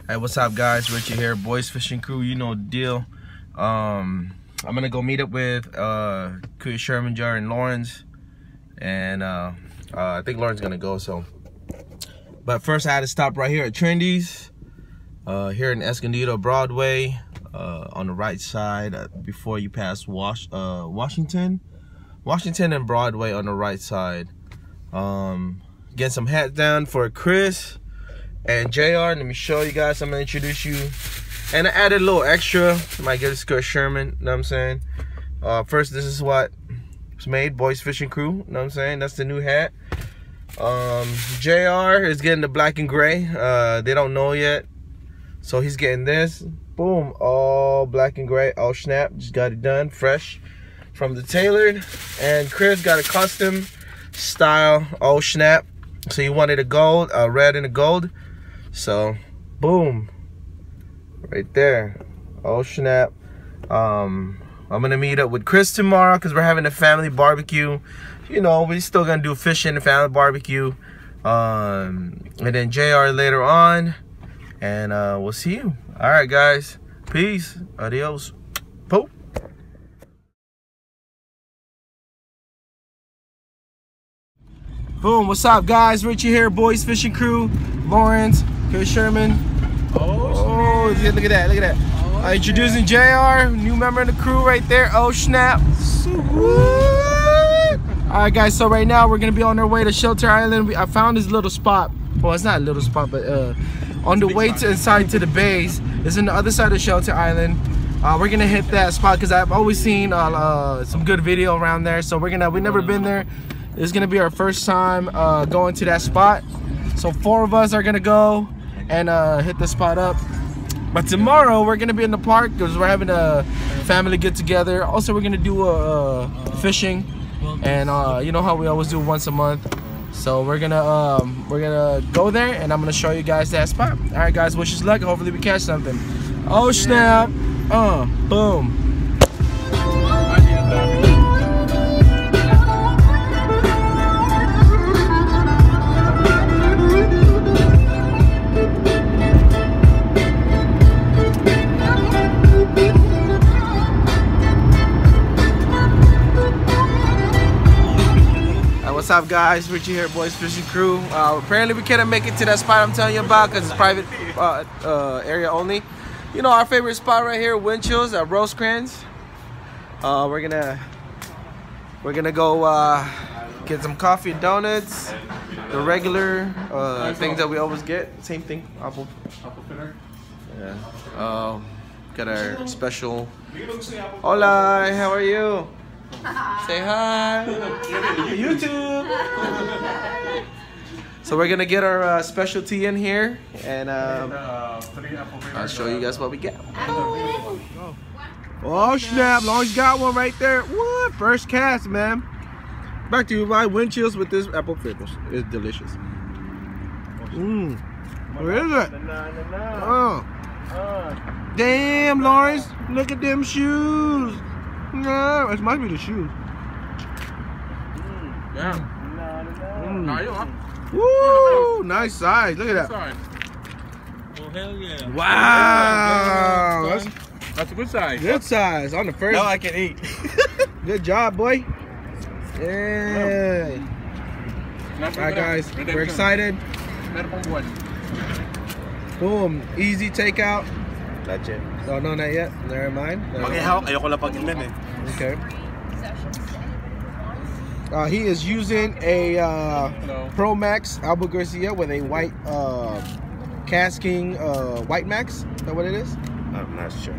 Hey, what's up, guys? Richie here, Boys Fishing Crew. You know the deal. I'm gonna go meet up with Sherman, Jared, and Lawrence, and I think Lawrence gonna go. So, but first I had to stop right here at Trendy's, here in Escondido Broadway, on the right side before you pass Washington and Broadway on the right side. Get some hats down for Chris and JR. Let me show you guys. I'm gonna introduce you, and I added a little extra. Might get this Sherman, you know what I'm saying? First, this is what it's made, Boys Fishing Crew, you know what I'm saying? That's the new hat. JR is getting the black and gray. They don't know yet, so he's getting this. Boom, all black and gray. Oh snap, just got it done fresh from the tailored. And Chris got a custom style. Oh snap, so you wanted a gold, red and a gold. So, boom, right there. Oh snap. I'm gonna meet up with Chris tomorrow because we're having a family barbecue. You know, we're still gonna do fishing and family barbecue. And then JR later on. And we'll see you. All right, guys. Peace. Adios. Poop. Boom. What's up, guys? Richie here, Boys Fishing Crew. Lawrence. Sherman. Oh, look at that, look at that. Introducing JR, new member of the crew right there. Oh snap. Alright guys, so right now we're gonna be on our way to Shelter Island. I found this little spot. Well, it's not a little spot, but on the way to inside to the bays. It's on the other side of Shelter Island. We're gonna hit that spot because I've always seen some good video around there. So we've never been there. It's gonna be our first time going to that spot. So 4 of us are gonna go and hit the spot up. But tomorrow we're gonna be in the park because we're having a family get together. Also, we're gonna do fishing, and you know how we always do once a month. So we're gonna go there, and I'm gonna show you guys that spot. All right, guys, wish us luck. Hopefully we catch something. Oh snap! Boom. What's up, guys? Richie here, Boys Fishing Crew. Apparently we couldn't make it to that spot I'm telling you about because it's private area only. You know, our favorite spot right here, Wind Chills at Rosecrans. We're gonna go get some coffee and donuts, the regular things that we always get. Same thing, apple fritter. Yeah. Got our special. Hola, how are you? Say hi. YouTube. So we're gonna get our specialty in here, and I'll show you guys what we got. Oh snap! Long's got one right there. What? First cast, man. Back to you, my Wind Chills with this apple fritters. It's delicious. Where is it? Oh. Damn, Lawrence! Look at them shoes. No, it might be the shoes. Woo! Nice size. Look at that. Oh hell yeah! Wow! That's a good size. Good size on the first. Now I can eat. Good job, boy. Yeah. All right, guys. We're excited. Boom! Easy takeout. That's it. Oh, no, not yet. Never mind. Okay. He is using a Pro Max Alba Garcia with a white casking white max. Is that what it is? I'm not sure.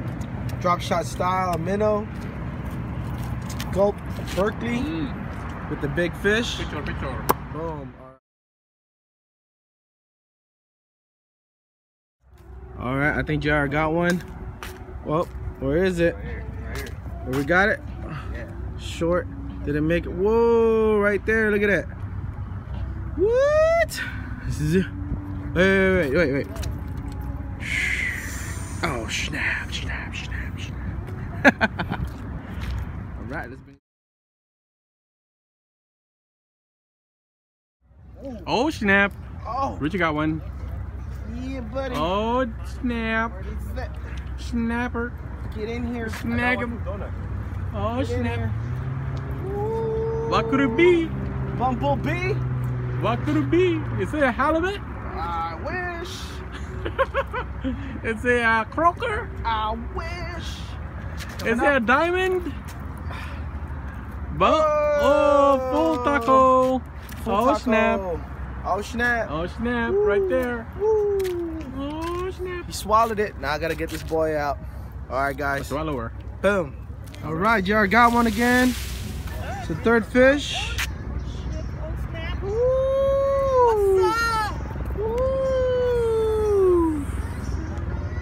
Drop shot style minnow. Gulp Berkeley with the big fish. Picture. Boom. All right, I think JR got one. Well, where is it? Right here. Where we got it? Yeah. Short. Didn't make it. Whoa, right there. Look at that. What? This is it. Wait. Oh, snap. All right, let's bring. Oh snap! Oh. Richie got one. Yeah, buddy. Oh, snap. Where's that? Snapper. Get in here. Snag him. Oh, Get in snap. here. What could it be? Bumblebee? What could it be? Is it a halibut? I wish. Is it a croaker? I wish. Is it a diamond? Oh, full taco. Full Oh, taco. snap. Oh, snap. Oh, snap. Woo. Right there. Woo. Oh, snap. He swallowed it. Now I gotta get this boy out. All right, guys. Swallower. Boom. All right, Jared got one again. It's the third fish. What's up? Woo.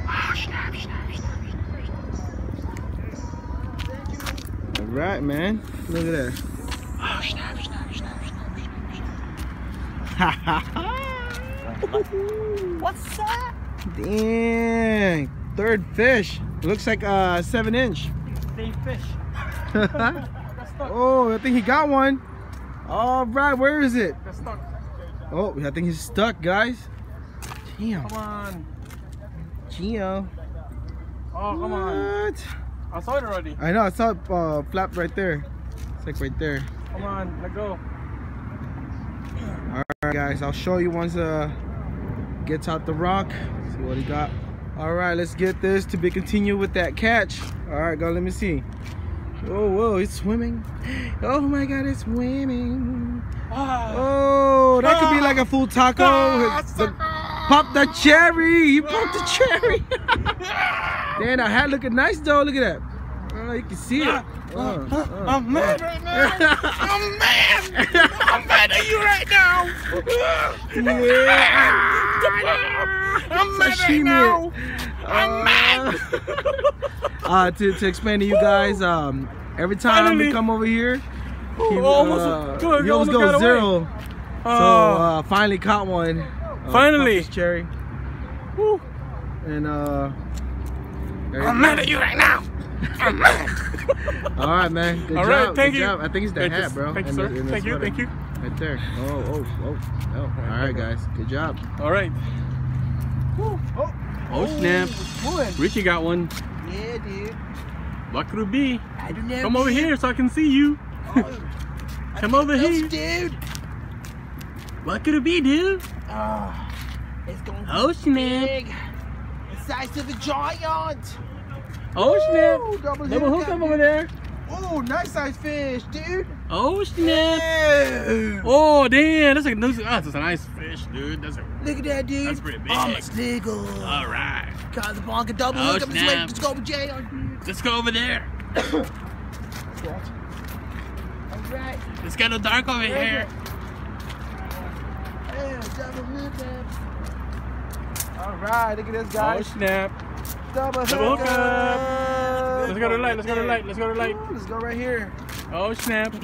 Oh, snap, snap, snap, snap. All right, man. Look at that. Oh, snap, snap, snap, snap, snap. What's up? Dang. Third fish. Looks like a 7-inch. Big fish. Oh, I think he got one. All right, where is it? That's stuck. Oh, I think he's stuck, guys. Damn. Come on. Gio. Oh, come on. What? I saw it already. I know, I saw it flap right there. It's like right there. Come on, let go. All right, guys, I'll show you once gets out the rock. See what he got. All right, let's get this to be continued with that catch. All right, go, let me see. Oh, whoa, it's swimming. Oh my God, it's swimming. Oh, that could be like a full taco. Pop the cherry. He popped the cherry. Damn, that hat looking nice though. Look at that. Oh, you can see it. I'm mad right now. I'm mad. I'm mad at you right now. Yeah. I'm mad right now. I'm mad. To explain to you guys, every time we come over here, he almost goes zero. So finally caught one. Finally, cherry. Woo. And I'm mad at you right now. I'm mad. All right, man. Good All job. right, thank Good you. job. I think it's the hat, bro. Thank you, sir. Thank you. Thank you. Right there. Oh. All right, guys. Good job. All right. Oh, snap. Richie got one. Yeah, dude. What could it be? I don't know. Come over here so I can see you. Come over here. Dude. What could it be, dude? It's going to Oh, be snap. big. The size of a giant. Oh, snap. Double Double hook up over there. Oh, nice size fish, dude. Oh, snap. Yeah. Oh, damn. That's a nice fish, dude. Look at that, dude. That's pretty big. Oh, my sniggle. All right. Got the bonka double Oh, hook up his way. snap. Let's go, Jay. Let's go over there. All right. It's kind of dark over here. Yeah, double hook up. All right, look at this, guys. Oh, snap. Double Double hook hook up. Let's go to the light. Let's go to the light. Let's go to the light. Let's go right here. Oh, snap.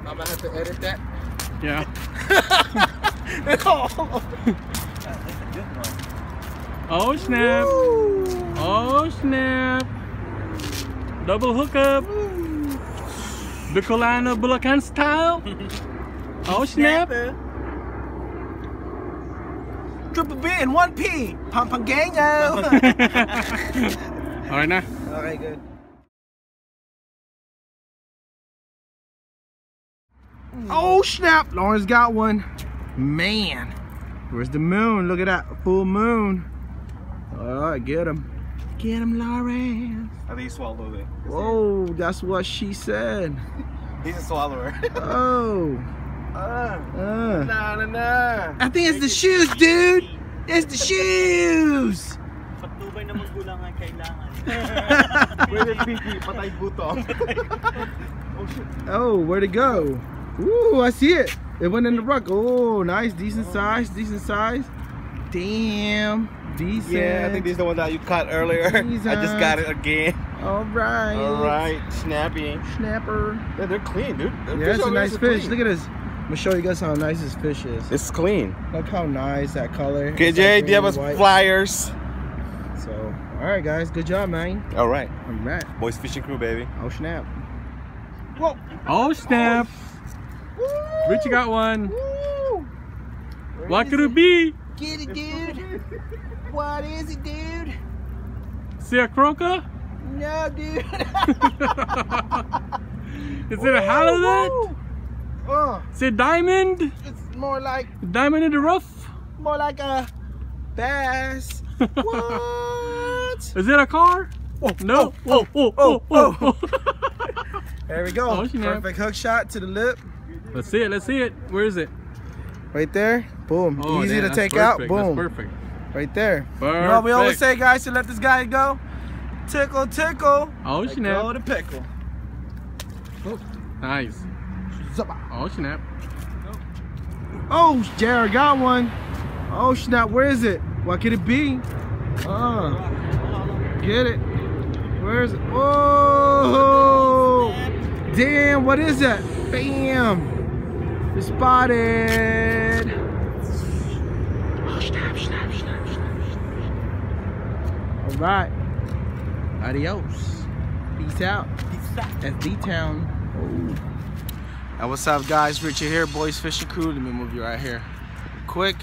I'm gonna have to edit that. Yeah. Oh, snap. Woo. Oh, snap. Double hookup. Bicolano Bulacan style. Oh, snap. Triple B and 1P. Pampangango. All right, now. Okay, good. Oh snap! Lawrence got one. Man, where's the moon? Look at that full moon. All right, get him. Get him, Lawrence. I think he swallowed it. Oh, that's what she said. He's a swallower. Oh. Nah. I think it's the shoes, dude. It's the shoes. Patnubay na magulang ang kailangan. Pwede piki, patay gutom. Oh, where'd it go? Ooh, I see it. It went in the rock. Oh, nice, decent size, decent size. Damn, decent. Yeah, I think this is the one that you caught earlier. I just got it again. All right. All right, snappy. Snapper. Yeah, they're clean, dude. Yeah, it's a nice fish. Look at this. I'm gonna show you guys how nice this fish is. It's clean. Look how nice that color. Okay, It's Jay, like do you have green us and white. flyers? So, all right, guys, good job, man. All right. All right. Boys Fishing Crew, baby. Oh snap. Oh, snap. Woo! Richie got one. Woo! What could it be? Get it, dude. What is it, dude? See a croaker? No, dude. Is it a halibut? Is it diamond? It's more like Diamond in the rough? a bass. What? Is it a car? Oh, No. oh. There we go. Oh, snap. Perfect hook shot to the lip. Let's see it. Let's see it. Where is it? Right there. Boom. Oh, Easy damn, to that's take out. perfect. Boom. That's perfect. Right there. You know what we always say, guys, to let this guy go? Tickle, tickle. Oh, Let snap. go the pickle. Nice. Zaba. Oh, snap. Oh, Jared got one. Oh, snap. Where is it? What could it be? Get it. Where is it? Oh, damn. What is that? Bam. We spotted. Oh, snap. All right. Adios. Peace out. That's D-Town. Hey, what's up, guys? Richard here, Boys Fishing Crew. Let me move you right here. Quick.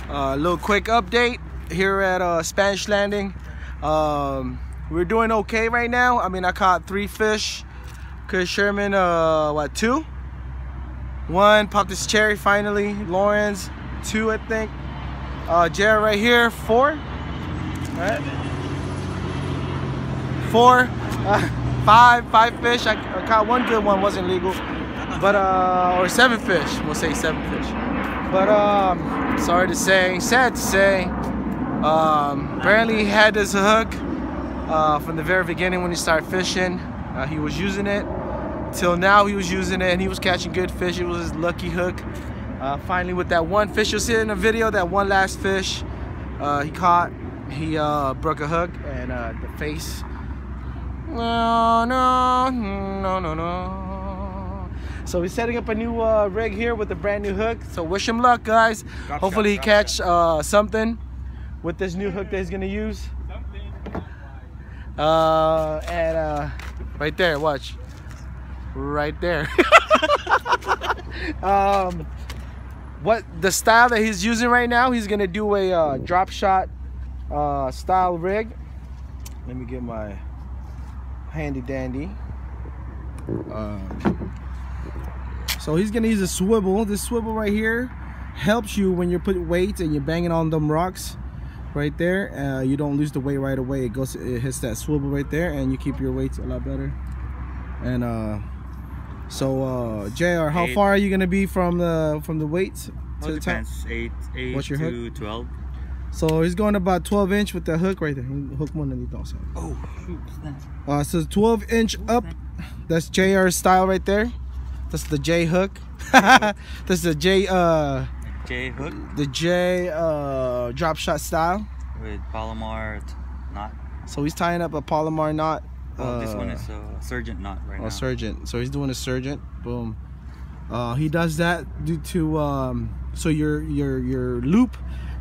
Little quick update here at Spanish Landing. We're doing okay right now. I mean, I caught 3 fish. Cause Sherman, 2? 1 popped his cherry finally. Lawrence, 2, I think. Jared right here, 4. Right. 4. 5 fish. I caught 1 good one, wasn't legal. But or 7 fish. We'll say 7 fish. But sorry to say, sad to say, apparently he had this hook from the very beginning when he started fishing. He was using it till now. He was using it and he was catching good fish. It was his lucky hook. Finally, with that 1 fish, you'll see it in the video, that 1 last fish he caught, he broke a hook and the face. No. So he's setting up a new rig here with a brand new hook. So wish him luck, guys. Hopefully he catch something with this new hook that he's gonna use. Right there, watch. Right there. What the style that he's using right now, he's gonna do a drop shot style rig. Let me get my handy dandy. So he's gonna use a swivel. This swivel right here helps you when you're putting weights and you're banging on them rocks right there. You don't lose the weight right away. It hits that swivel right there, and you keep your weights a lot better. And JR, how far are you gonna be from the weights to the top? Depends. 8 What's your to hook? 12. So he's going about 12 inch with the hook right there. Hook one and you don't. Oh shoot! So 12 inch up. That's JR's style right there. That's the J hook. That's the J hook. The J drop shot style With Palomar knot. So he's tying up a Palomar knot. This one is a Sergeant knot right now. Sergeant. So he's doing a Sergeant. Boom. He does that due to so your loop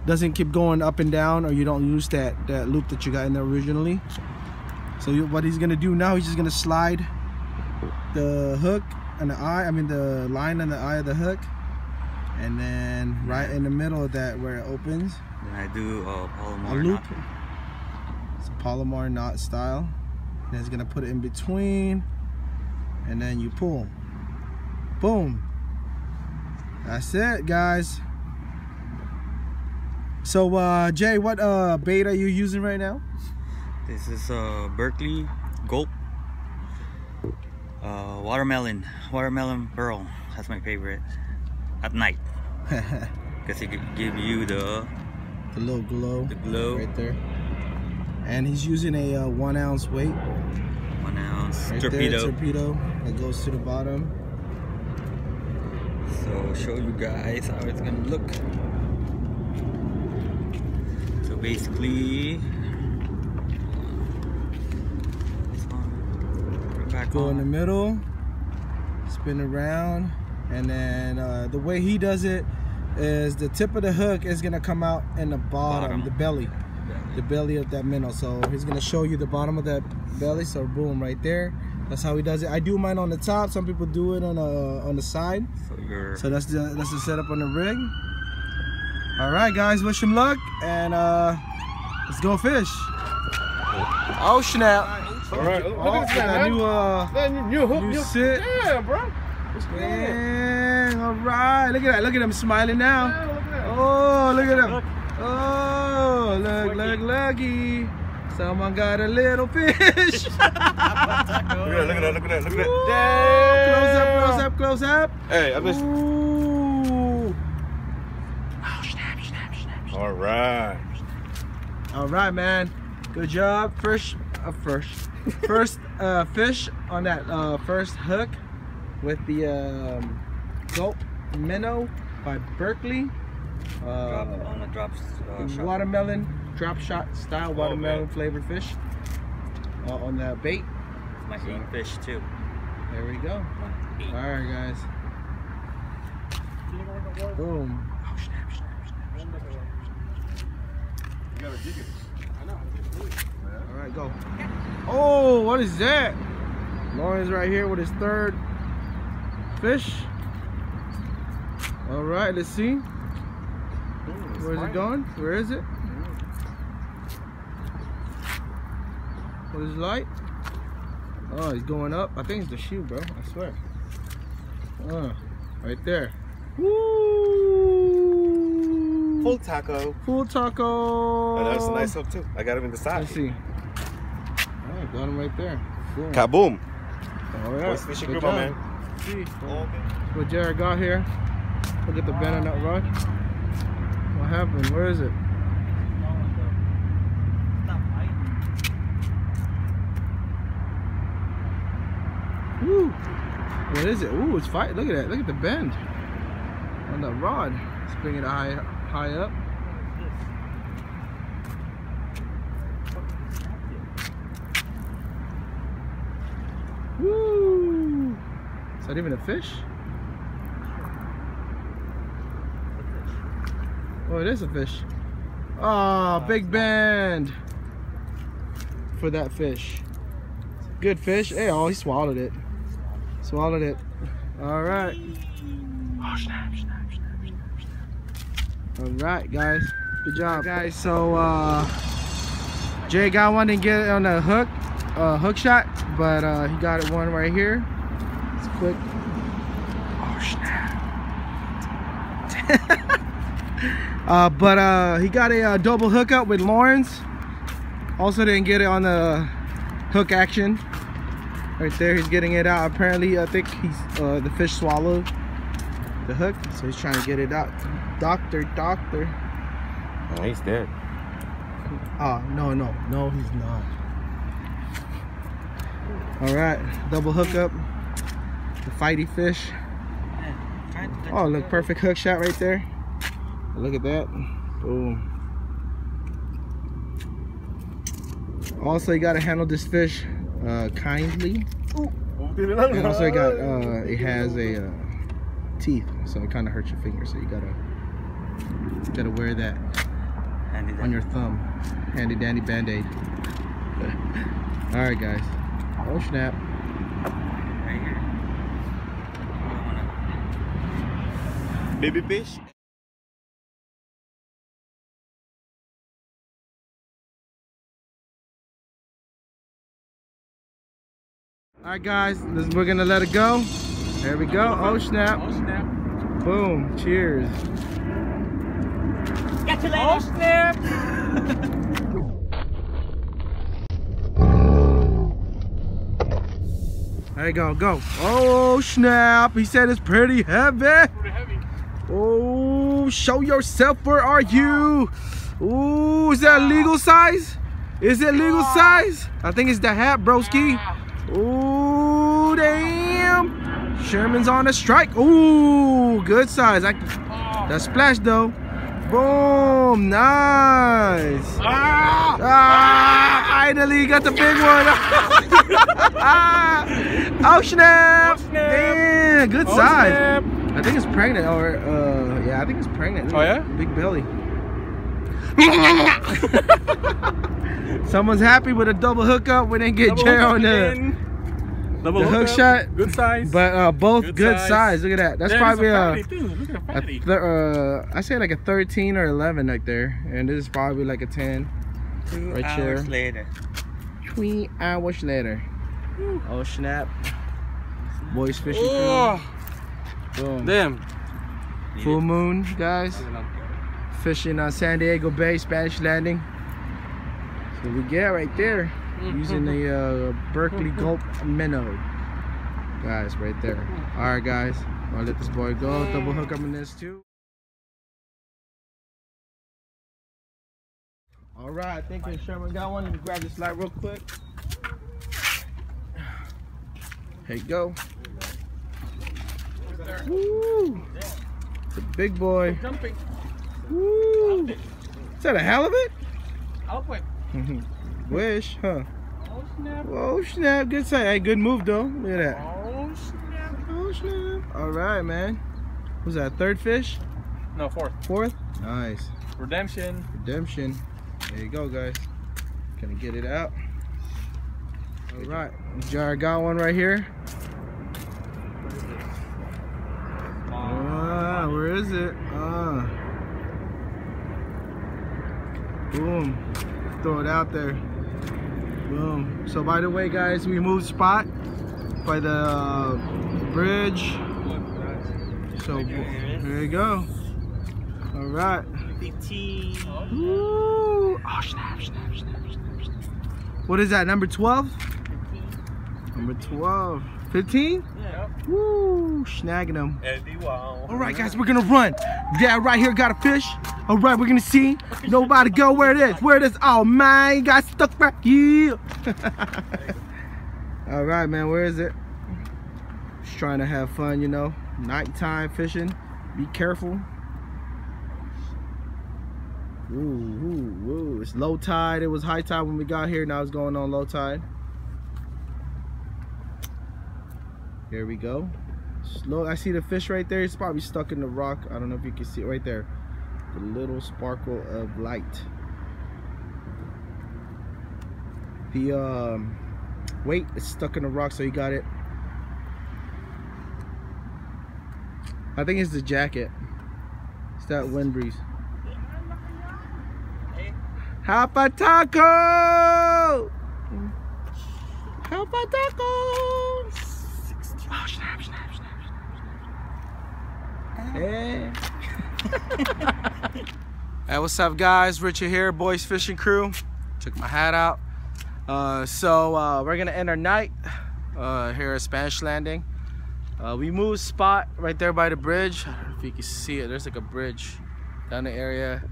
doesn't keep going up and down, or you don't lose that loop that you got in there originally. So what he's gonna do now, he's just gonna slide the hook and the line and the eye of the hook, and then right in the middle of that where it opens, Then I do a Palomar a loop. knot. It's a Palomar knot style. Then he's gonna put it in between, and then you pull. Boom. That's it, guys. So Jay, what bait are you using right now? This is Berkeley Gulp watermelon pearl. That's my favorite at night because it give you the little glow. The glow right there. And he's using a 1 ounce weight. 1 ounce right torpedo. There, torpedo that goes to the bottom. So show you guys how it's gonna look. So basically, go in the middle, spin around, and then the way he does it is the tip of the hook is gonna come out in the bottom. The belly of that minnow. So he's gonna show you the bottom of that belly. So boom, right there, That's how he does it. I do mine on the top. Some people do it on the side. So that's the setup on the rig. All right, guys. Wish him luck, and let's go fish. Oh snap! All right, look at that new sit. Yeah, bro. Dang, all right. Look at that. Look at him smiling now. Yeah, Oh, look at him. Oh, look, looky. Someone got a little fish. Look at that. Ooh, close up. Hey, I missed. Ooh. All right. All right, man. Good job. First fish on that first hook with the Gulp Minnow by Berkeley. On the drops. Watermelon drop shot style watermelon flavored fish on that bait. It's my main fish too. There we go. All right, guys. Boom. Oh, snap. All right, go. Oh, what is that? Lauren's right here with his third fish. All right, let's see. Where's it going? Where is it? What is the light? Oh, he's going up. I think it's the shoe, bro. I swear. Right there. Woo! Full taco. Full taco. Oh, that's a nice hook too. I got him in the side. Let's see. All right, got him right there. Boom. Kaboom. All right. Boys fishing Good group, job. man. See what Jared got here. Look at the bend on that rod. What happened? Where is it? Woo! What is it? Ooh, it's fight. Look at that. Look at the bend on that rod. Let's bring it high up. Woo! Is that even a fish? Oh, it is a fish. Oh, big bend for that fish. Good fish. Hey, oh, he swallowed it. Swallowed it. All right. Oh, snap. All right, guys. Good job, guys. So, Jay got one, didn't get it on the hook shot, but he got it one right here. It's quick. Oh, snap. But he got a double hookup with Lawrence. Also didn't get it on the hook action. Right there, he's getting it out. Apparently, I think he's the fish swallowed the hook, so he's trying to get it out. Doctor. Oh, he's dead. Oh, no, he's not. All right, double hookup. The fighty fish. Oh, look, perfect hook shot right there. Look at that. Boom. Also, you gotta handle this fish kindly. And also, it has a teeth, so it kind of hurts your finger. So you gotta wear that on your thumb. Handy dandy band-aid. All right, guys. Oh snap! Right here. Baby fish. All right, guys, we're gonna let it go. There we go. Oh snap! Oh snap! Boom! Cheers! Catch you later! Oh snap! There you go. Go! Oh snap! He said it's pretty heavy. Pretty heavy. Oh, show yourself. Where are you? Ooh, is that legal size? Is it legal size? I think it's the hat, broski. Ooh, damn. Sherman's on a strike. Ooh, good size. That splash though. Boom, nice. Finally got the big one. Oh snap. Damn, good size. Snap. I think it's pregnant, or yeah, I think it's pregnant. Oh yeah? Big belly. Someone's happy with a double hookup. We didn't get Jay on the. Double the hook shot. Good size. But both good size. size. Look at that. That's probably Look at the fatty. I say like a 13 or 11 right there, and this is probably like a 10. 2 right hours here. later. 3 hours later. Oh snap! Boys fishing. Oh, Boom. damn. Full moon, guys. Fishing on San Diego Bay, Spanish Landing. So we get right there using the Berkeley Gulp minnow, guys, right there. All right, guys, I'll let this boy go. Double hook up in this too. All right, I think Sherman got one. Let me grab this light real quick. Here you go. Woo! It's a big boy. Jumping. Woo! Is that a halibut? Output. Wish, huh? Oh snap. Oh snap! Good sight. Hey, good move though. Look at that. Oh snap. Oh snap! All right, man. Was that third fish? No, fourth. Fourth? Nice. Redemption. Redemption. There you go, guys. Gonna get it out. All right. Jar got one right here. Ah, where is it? Ah. Boom. Throw it out there. Boom. So by the way, guys, we moved spot by the bridge. So here you go. All right. Ooh. Oh snap, snap, snap, snap, snap. What is that? Number 12? Number 12. 15? Yeah. Woo, snagging them. Eddie, wow. All right, guys, we're gonna run. Dad right here got a fish. All right, we're gonna see. Nobody go where it is. Where it is? Oh man, got stuck back here. All right, man, where is it? Just trying to have fun, you know. Nighttime fishing. Be careful. Ooh, ooh, ooh. It's low tide. It was high tide when we got here. Now it's going on low tide. Here we go. Slow. I see the fish right there. It's probably stuck in the rock. I don't know if you can see it right there. The little sparkle of light. The weight is stuck in the rock, so you got it. I think it's the jacket. It's that wind breeze. Hapa taco! Hapa taco! Oh, snap, snap, snap, snap, snap. Hey. Hey, what's up, guys? Richard here, Boys Fishing Crew. Took my hat out. We're gonna end our night here at Spanish Landing. We moved spot right there by the bridge. I don't know if you can see it. There's like a bridge down the area.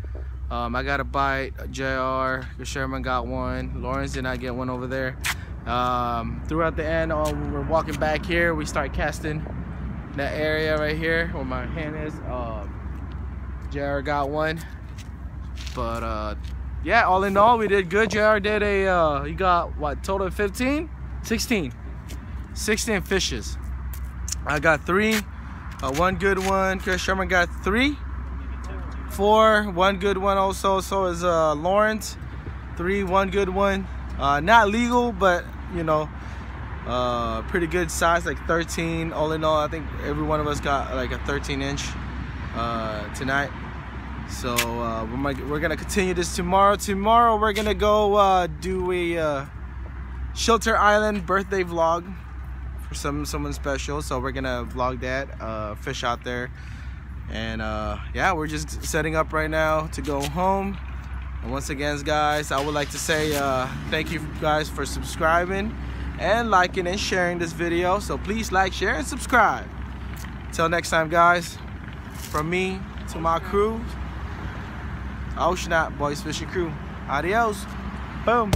I got a bite. JR, Sherman got one. Lawrence did not get one over there. Throughout the end, when we're walking back here, we start casting that area right here where my hand is. JR got one. But yeah, all in all, we did good. JR did he got what, total of 15? 16 fishes. I got 3, one good one. Chris Sherman got 3, 4, one good one also. So is Lawrence, 3, one good one. Not legal, but you know, pretty good size, like 13. All in all, I think every one of us got like a 13-inch tonight. So we're gonna continue this tomorrow. Tomorrow we're gonna go do a Shelter Island birthday vlog for someone special. So we're gonna vlog that, fish out there, and yeah, we're just setting up right now to go home. And once again, guys, I would like to say thank you guys for subscribing and liking and sharing this video. So please like, share, and subscribe. Till next time, guys, from me to my crew, Ocean Boys Fishing Crew. Adios. Boom.